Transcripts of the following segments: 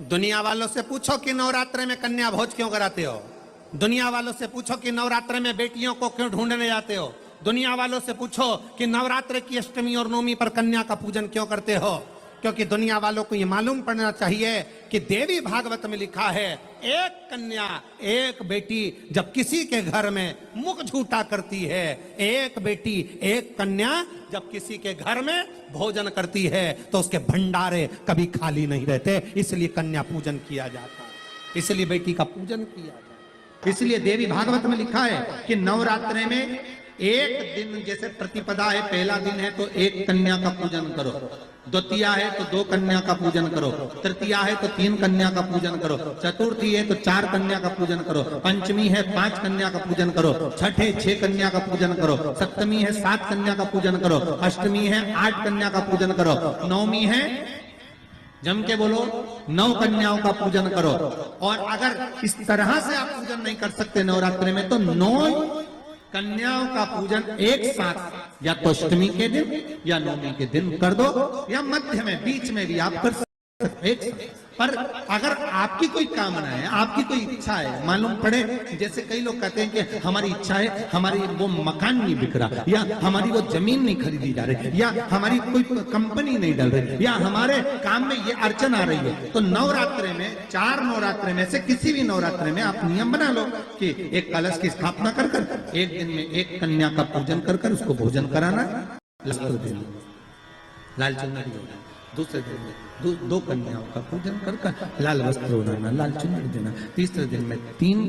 दुनिया वालों से पूछो कि नवरात्रे में कन्या भोज क्यों कराते हो। दुनिया वालों से पूछो कि नवरात्रे में बेटियों को क्यों ढूंढने जाते हो। दुनिया वालों से पूछो कि नवरात्रे की अष्टमी और नवमी पर कन्या का पूजन क्यों करते हो। क्योंकि दुनिया वालों को यह मालूम पड़ना चाहिए कि देवी भागवत में लिखा है, एक कन्या एक बेटी जब किसी के घर में मुख झूठा करती है, एक बेटी एक कन्या जब किसी के घर में भोजन करती है तो उसके भंडारे कभी खाली नहीं रहते। इसलिए कन्या पूजन किया जाता है, इसलिए बेटी का पूजन किया जाता है। इसलिए देवी भागवत में लिखा है कि नवरात्रे में एक दिन, जैसे प्रतिपदा है, पहला दिन है तो एक कन्या का पूजन करो, द्वितीया है तो 2 कन्या का पूजन करो, तृतीया है तो 3 कन्या का पूजन करो, चतुर्थी है तो 4 कन्या का पूजन करो, पंचमी है 5 कन्या का पूजन करो, छठ है 6 कन्या का पूजन करो, सप्तमी है 7 कन्या का पूजन करो, अष्टमी है 8 कन्या का पूजन करो, नवमी है, जम के बोलो, 9 कन्याओं का पूजन करो। और अगर इस तरह से आप पूजन नहीं कर सकते नवरात्रि में तो 9 कन्याओं का पूजन एक साथ या तो अष्टमी के दिन या नवमी के दिन कर दो, या मध्य में बीच में भी आप कर सकते एक साथ। पर अगर आपकी कोई कामना है, आपकी कोई इच्छा है, मालूम पड़े, जैसे कई लोग कहते हैं कि हमारी इच्छा है, हमारी वो मकान नहीं बिक रहा, या हमारी वो जमीन नहीं खरीदी जा रही, या हमारी कोई कंपनी नहीं डल रही, या हमारे काम में ये अड़चन आ रही है, तो नवरात्रे में 4 नवरात्रे में से किसी भी नवरात्रे में आप नियम बना लो कि एक कलश की स्थापना कर कर एक दिन में एक कन्या का पूजन कर कर उसको भोजन कराना, लाल चुनरी, दूसरे दिन में 2 कन्याओं का पूजन कर कर लाल वस्त्र ओढ़ाना, लाल चुनरी देना, तीसरे दिन में 3,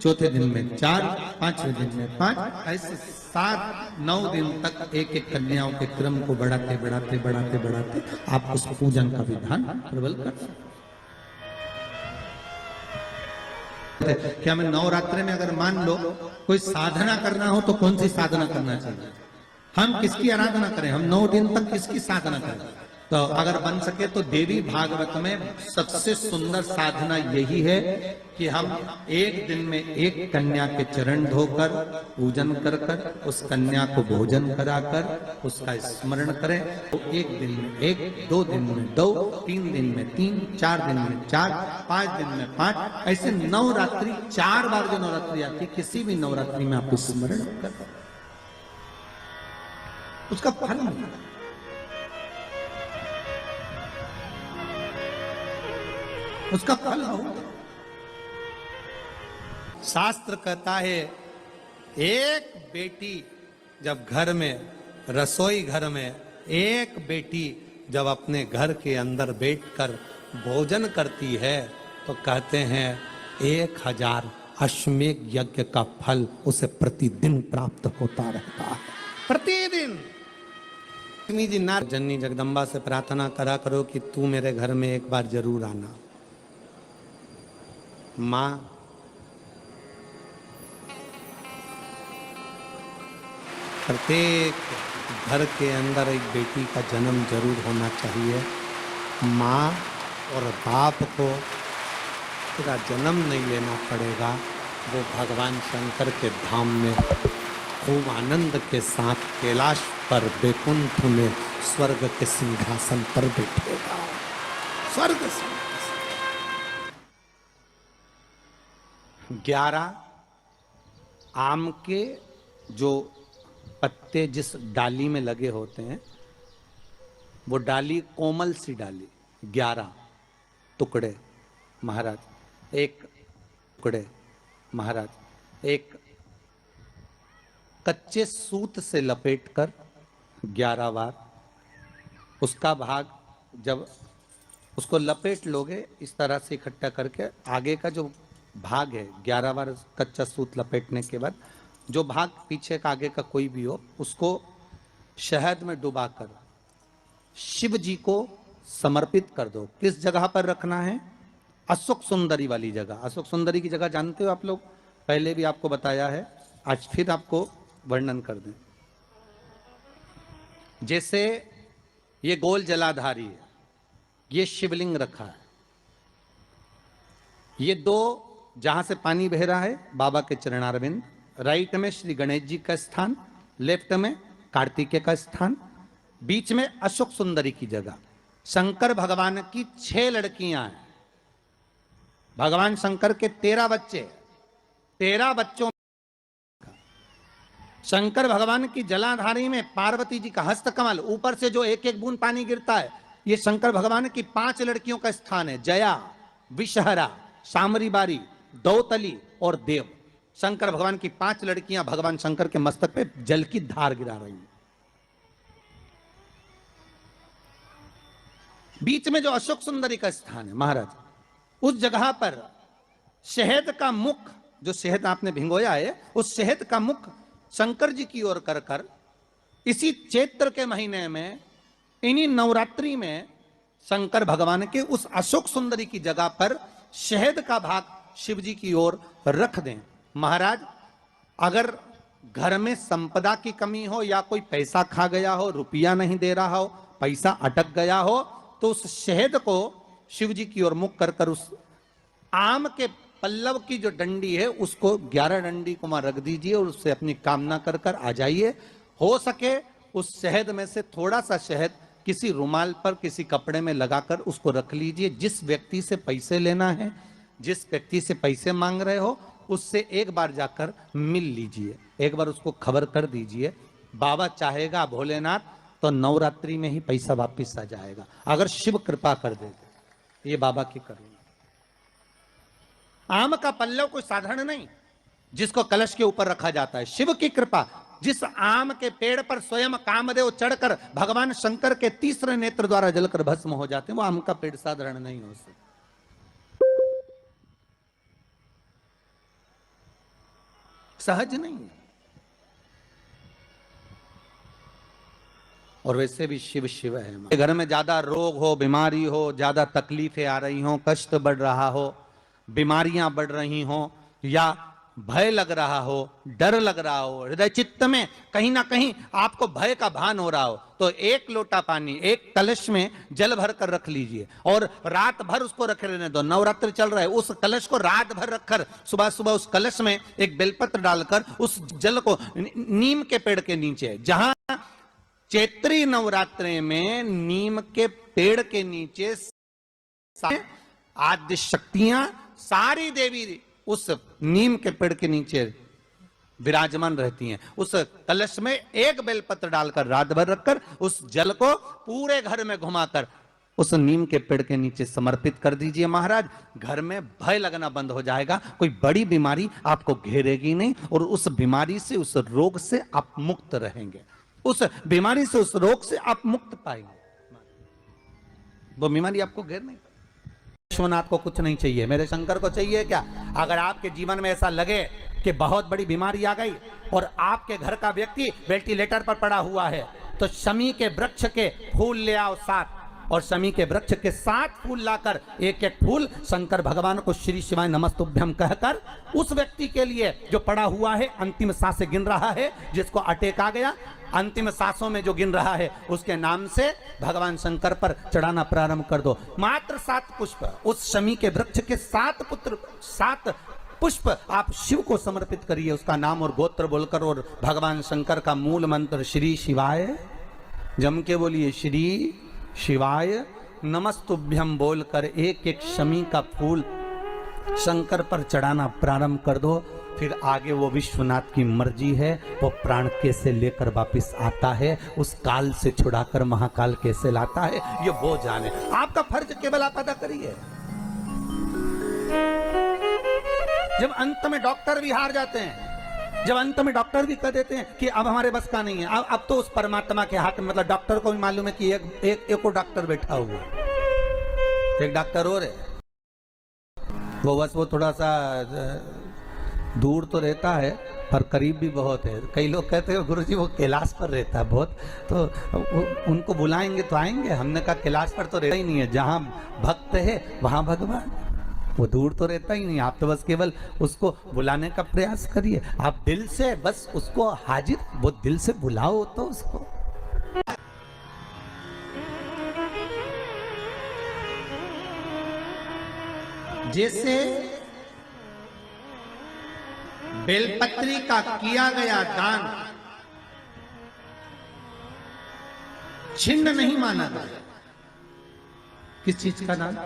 चौथे दिन में 4, 5वें दिन में 5, ऐसे 7-9 दिन तक एक एक कन्याओं के क्रम को बढ़ाते बढ़ाते बढ़ाते बढ़ाते आप उस पूजन का विधान प्रबल कर सकते। क्या मैं नवरात्रि में अगर मान लो कोई साधना करना हो तो कौन सी साधना करना चाहिए? हम किसकी आराधना करें? हम 9 दिन तक किसकी साधना करें? तो अगर बन सके तो देवी भागवत में सबसे सुंदर साधना यही है कि हम एक दिन में एक कन्या के चरण धोकर पूजन कर कर उस कन्या को भोजन कराकर उसका स्मरण करें। तो एक दिन में 1, 2 दिन में 2, 3 दिन में 3, 4 दिन में 4, 5 दिन में 5, ऐसे नवरात्रि 4 बार जो नवरात्रि आती, किसी भी नवरात्रि में आप स्मरण कर उसका फल मिलेगा। उसका फल होगा। शास्त्र कहता है एक बेटी जब घर में, रसोई घर में एक बेटी जब अपने घर के अंदर बैठकर भोजन करती है तो कहते हैं 1000 अश्वमेध यज्ञ का फल उसे प्रतिदिन प्राप्त होता रहता है, प्रतिदिन। लक्ष्मी जी ना जननी जगदम्बा से प्रार्थना करा करो कि तू मेरे घर में एक बार जरूर आना। माँ प्रत्येक घर के अंदर एक बेटी का जन्म जरूर होना चाहिए। माँ और बाप को पूरा जन्म नहीं लेना पड़ेगा, वो भगवान शंकर के धाम में खूब आनंद के साथ कैलाश पर बैकुंठ में स्वर्ग के सिंहासन पर बैठेगा। स्वर्ग से 11 आम के जो पत्ते जिस डाली में लगे होते हैं वो डाली कोमल सी डाली, 11 टुकड़े महाराज, एक टुकड़े महाराज, एक कच्चे सूत से लपेटकर 11 बार उसका भाग, जब उसको लपेट लोगे इस तरह से इकट्ठा करके, आगे का जो भाग है 11 बार कच्चा सूत लपेटने के बाद जो भाग पीछे का आगे का कोई भी हो उसको शहद में डुबाकर शिव जी को समर्पित कर दो। किस जगह पर रखना है? अशोक सुंदरी वाली जगह। अशोक सुंदरी की जगह जानते हो आप लोग, पहले भी आपको बताया है, आज फिर आपको वर्णन कर दें। जैसे ये गोल जलाधारी है, ये शिवलिंग रखा है, ये 2 जहां से पानी बह रहा है बाबा के चरणारविंद, राइट में श्री गणेश जी का स्थान, लेफ्ट में कार्तिकेय का स्थान, बीच में अशोक सुंदरी की जगह। शंकर भगवान की 6 लड़कियां हैं, भगवान शंकर के 13 बच्चे, 13 बच्चों, शंकर भगवान की जलाधारी में पार्वती जी का हस्तकमल, ऊपर से जो एक एक बूंद पानी गिरता है, ये शंकर भगवान की 5 लड़कियों का स्थान है। जया, विषहरा, सामरी बारी, दौतली और देव। शंकर भगवान की 5 लड़कियां भगवान शंकर के मस्तक पे जल की धार गिरा रही हैं। बीच में जो अशोक सुंदरी का स्थान है महाराज, उस जगह पर शहद का मुख, जो शहद आपने भिंगोया है, उस शहद का मुख शंकर जी की ओर कर कर इसी चैत्र के महीने में, इन्हीं नवरात्रि में शंकर भगवान के उस अशोक सुंदरी की जगह पर शहद का भाग शिव जी की ओर रख दें। महाराज, अगर घर में संपदा की कमी हो या कोई पैसा खा गया हो, रुपया नहीं दे रहा हो, पैसा अटक गया हो, तो उस शहद को शिव जी की ओर मुख कर कर उस आम के पल्लव की जो डंडी है उसको 11 डंडी को वहां रख दीजिए और उससे अपनी कामना कर कर आ जाइए। हो सके उस शहद में से थोड़ा सा शहद किसी रुमाल पर, किसी कपड़े में लगाकर उसको रख लीजिए। जिस व्यक्ति से पैसे लेना है, जिस व्यक्ति से पैसे मांग रहे हो, उससे एक बार जाकर मिल लीजिए, एक बार उसको खबर कर दीजिए। बाबा चाहेगा भोलेनाथ तो नवरात्रि में ही पैसा वापिस आ जाएगा, अगर शिव कृपा कर देगा। ये बाबा की करुणा। आम का पल्लव कोई साधारण नहीं जिसको कलश के ऊपर रखा जाता है, शिव की कृपा। जिस आम के पेड़ पर स्वयं कामदेव चढ़कर भगवान शंकर के तीसरे नेत्र द्वारा जलकर भस्म हो जाते हैं, वो आम का पेड़ साधारण नहीं हो सकता। सहज नहीं है। और वैसे भी शिव शिव है। घर में ज्यादा रोग हो, बीमारी हो, ज्यादा तकलीफें आ रही हो, कष्ट बढ़ रहा हो, बीमारियां बढ़ रही हो, या भय लग रहा हो, डर लग रहा हो, हृदय चित्त में कहीं ना कहीं आपको भय का भान हो रहा हो, तो 1 लोटा पानी एक कलश में जल भर कर रख लीजिए और रात भर उसको रखे रहने दो। नवरात्र चल रहा है, उस कलश को रात भर रखकर सुबह सुबह उस कलश में एक बेलपत्र डालकर उस जल को नीम के पेड़ के नीचे, जहां चैत्री नवरात्रि में नीम के पेड़ के नीचे आद्य शक्तियां, सारी देवी उस नीम के पेड़ के नीचे विराजमान रहती हैं। उस कलश में एक बेलपत्र डालकर रात भर रखकर उस जल को पूरे घर में घुमाकर उस नीम के पेड़ के नीचे समर्पित कर दीजिए। महाराज, घर में भय लगना बंद हो जाएगा, कोई बड़ी बीमारी आपको घेरेगी नहीं और उस बीमारी से, उस रोग से आप मुक्त रहेंगे। उस बीमारी से, उस रोग से आप मुक्त पाएंगे। वो बीमारी आपको घेर नहीं। विश्वनाथ को कुछ नहीं चाहिए, मेरे शंकर को चाहिए क्या? अगर आपके जीवन में ऐसा लगे कि बहुत बड़ी बीमारी आ गई और आपके घर का व्यक्ति वेंटिलेटर पर पड़ा हुआ है, तो शमी के वृक्ष के फूल ले आओ 7, और शमी के वृक्ष के 7 फूल लाकर एक एक फूल शंकर भगवान को श्री शिवाय नमस्तुभ्यम कहकर उस व्यक्ति के लिए जो पड़ा हुआ है, अंतिम सांसें गिन रहा है, जिसको अटैक आ गया, अंतिम सांसों में जो गिन रहा है, उसके नाम से भगवान शंकर पर चढ़ाना प्रारंभ कर दो। मात्र 7 पुष्प, उस शमी के वृक्ष के 7 पुष्प आप शिव को समर्पित करिए, उसका नाम और गोत्र बोलकर, और भगवान शंकर का मूल मंत्र श्री शिवाय, जम के बोलिए श्री शिवाय नमस्तुभ्यम बोलकर एक एक शमी का फूल शंकर पर चढ़ाना प्रारंभ कर दो। फिर आगे वो विश्वनाथ की मर्जी है, वो प्राण कैसे लेकर वापिस आता है, उस काल से छुड़ाकर महाकाल कैसे लाता है, ये वो जाने। आपका फर्ज केवल आप अदा करिए। जब अंत में डॉक्टर भी हार जाते हैं, जब अंत में डॉक्टर भी कह देते हैं कि अब हमारे बस का नहीं है, अब तो उस परमात्मा के हाथ में, मतलब डॉक्टर को भी मालूम है कि एक और डॉक्टर बैठा हुआ, एक डॉक्टर और है, वो बस वो थोड़ा सा दूर तो रहता है पर करीब भी बहुत है। कई लोग कहते हैं गुरुजी वो कैलाश पर रहता है बहुत, तो उनको बुलाएंगे तो आएंगे। हमने कहा कैलाश पर तो रहता ही नहीं है, जहाँ भक्त है वहाँ भगवान, वो दूर तो रहता ही नहीं। आप तो बस केवल उसको बुलाने का प्रयास करिए, आप दिल से बस उसको हाजिर, वो दिल से बुलाओ तो उसको। जैसे बेलपत्री का किया गया दान छिन्न नहीं माना गया। किस चीज का दान?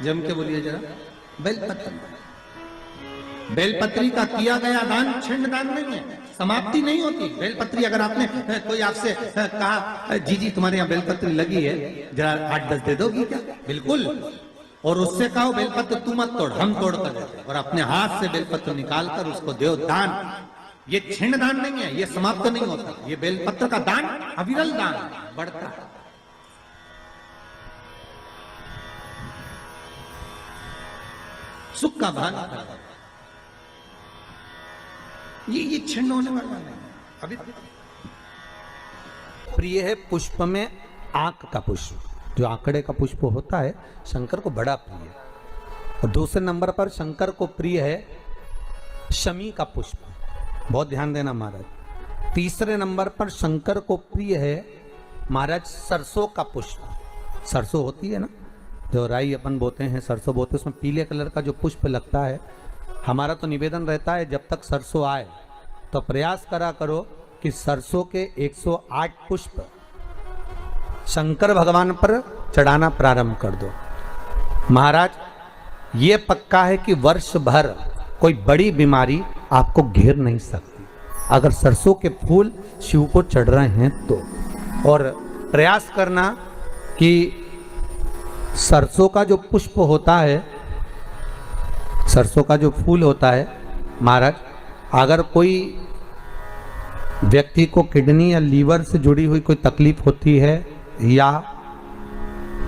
जम के बोलिए जरा। बेलपत्र। बेलपत्री का किया गया दान छिन्न दान नहीं है, समाप्ति नहीं होती। बेलपत्री अगर आपने कोई आपसे कहा जी जी तुम्हारे यहाँ बेलपत्री लगी है जरा 8-10 दे दोगी क्या? बिल्कुल। और उससे कहो बेलपत्र तू मत तोड़, हम तोड़ कर देते, और अपने हाथ से बेलपत्र निकालकर उसको दो दान। ये छिन्न दान नहीं है, ये समाप्त नहीं होता। ये बेलपत्र का दान अविरल दान बढ़ता है। सुख का भान ये छिन्न होने वाला नहीं। अभी प्रिय है पुष्प में आंक का पुष्प, जो आंकड़े का पुष्प होता है शंकर को बड़ा प्रिय है। और दूसरे नंबर पर शंकर को प्रिय है शमी का पुष्प, बहुत ध्यान देना महाराज। तीसरे नंबर पर शंकर को प्रिय है महाराज सरसों का पुष्प। सरसों होती है ना, जो राई अपन बोते हैं, सरसों बोते हैं, उसमें पीले कलर का जो पुष्प लगता है। हमारा तो निवेदन रहता है जब तक सरसों आए तो प्रयास करा करो कि सरसों के 108 पुष्प शंकर भगवान पर चढ़ाना प्रारंभ कर दो। महाराज ये पक्का है कि वर्ष भर कोई बड़ी बीमारी आपको घेर नहीं सकती अगर सरसों के फूल शिव को चढ़ रहे हैं तो। और प्रयास करना कि सरसों का जो पुष्प होता है, सरसों का जो फूल होता है महाराज, अगर कोई व्यक्ति को किडनी या लीवर से जुड़ी हुई कोई तकलीफ होती है या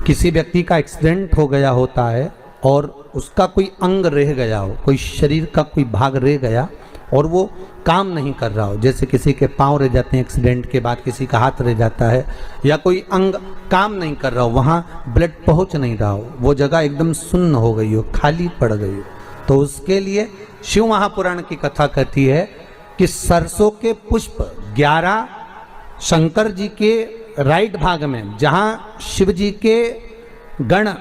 किसी व्यक्ति का एक्सीडेंट हो गया होता है और उसका कोई अंग रह गया हो, कोई शरीर का कोई भाग रह गया और वो काम नहीं कर रहा हो, जैसे किसी के पांव रह जाते हैं एक्सीडेंट के बाद, किसी का हाथ रह जाता है, या कोई अंग काम नहीं कर रहा हो, वहाँ ब्लड पहुँच नहीं रहा हो, वो जगह एकदम सुन्न हो गई हो, खाली पड़ गई हो, तो उसके लिए शिव महापुराण की कथा कहती है कि सरसों के पुष्प 11 शंकर जी के राइट भाग में, जहाँ शिव जी के गण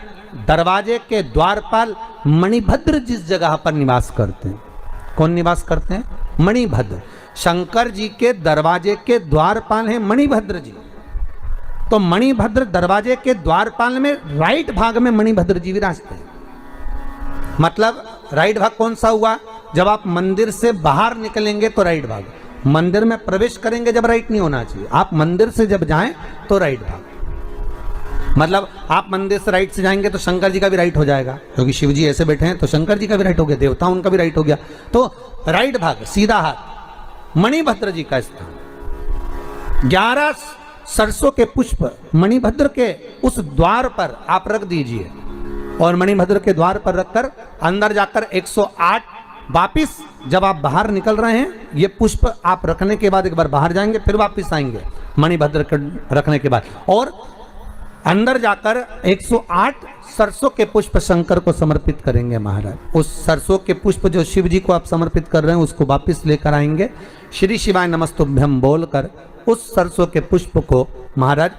दरवाजे के द्वारपाल मणिभद्र जिस जगह पर निवास करते हैं, कौन निवास करते हैं? मणिभद्र। शंकर जी के दरवाजे के द्वारपाल हैं मणिभद्र जी। तो मणिभद्र दरवाजे के द्वारपाल में राइट भाग में मणिभद्र जी विराजते हैं। मतलब राइट भाग कौन सा हुआ? जब आप मंदिर से बाहर निकलेंगे तो राइट भाग, मंदिर में प्रवेश करेंगे जब राइट नहीं होना चाहिए, आप मंदिर से जब जाएं तो राइट भाग। मतलब आप मंदिर से राइट से जाएंगे तो शंकर जी का भी राइट हो जाएगा, क्योंकि शिव जी ऐसे बैठे हैं तो शंकर जी का भी राइट हो गया, देवता उनका भी राइट हो गया, तो राइट भाग सीधा हाथ मणिभद्र जी का स्थान। 11 सरसों के पुष्प मणिभद्र के उस द्वार पर आप रख दीजिए और मणिभद्र के द्वार पर रखकर अंदर जाकर 108 वापिस जब आप बाहर निकल रहे हैं, ये पुष्प आप रखने के बाद एक बार बाहर जाएंगे, फिर वापिस आएंगे मणिभद्र के रखने के बाद, और अंदर जाकर 108 सरसों के पुष्प शंकर को समर्पित करेंगे महाराज। उस सरसों के पुष्प जो शिव जी को आप समर्पित कर रहे हैं उसको वापिस लेकर आएंगे, श्री शिवाय नमस्तुभ्यम बोलकर उस सरसों के पुष्प को महाराज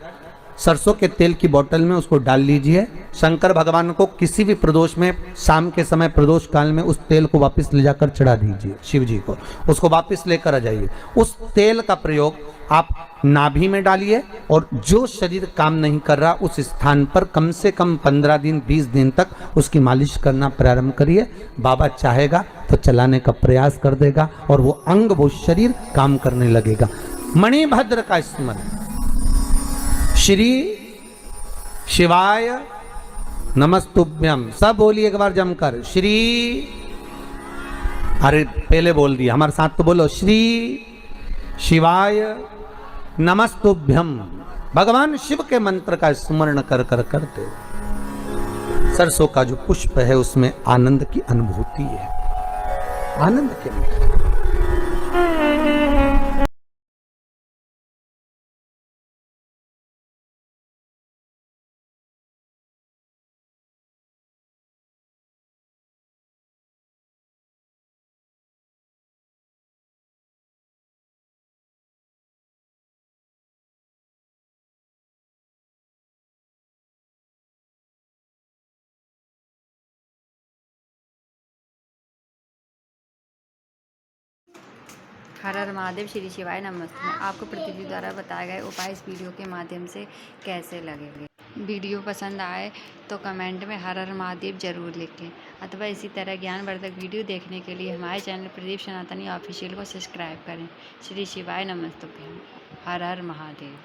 सरसों के तेल की बोतल में उसको डाल लीजिए। शंकर भगवान को किसी भी प्रदोष में, शाम के समय प्रदोष काल में उस तेल को वापस ले जाकर चढ़ा दीजिए शिव जी को, उसको वापस लेकर आ जाइए। उस तेल का प्रयोग आप नाभि में डालिए और जो शरीर काम नहीं कर रहा उस स्थान पर कम से कम 15 दिन 20 दिन तक उसकी मालिश करना प्रारंभ करिए। बाबा चाहेगा तो चलाने का प्रयास कर देगा और वो अंग, वो शरीर काम करने लगेगा। मणिभद्र का स्मरण, श्री शिवाय नमस्तुभ्यम, सब बोलिए एक बार जमकर, श्री, अरे पहले बोल दिया, हमारे साथ तो बोलो, श्री शिवाय नमस्तुभ्यम। भगवान शिव के मंत्र का स्मरण कर कर करते सरसों का जो पुष्प है उसमें आनंद की अनुभूति है, आनंद के हर हर महादेव, श्री शिवाय नमस्ते। आपको प्रतिनिधि द्वारा बताए गए उपाय इस वीडियो के माध्यम से कैसे लगेंगे? वीडियो पसंद आए तो कमेंट में हर हर महादेव जरूर लिखें। अथवा इसी तरह ज्ञानवर्धक वीडियो देखने के लिए हमारे चैनल प्रदीप सनातनी ऑफिशियल को सब्सक्राइब करें। श्री शिवाय नमस्तुभ्यं। हर हर महादेव।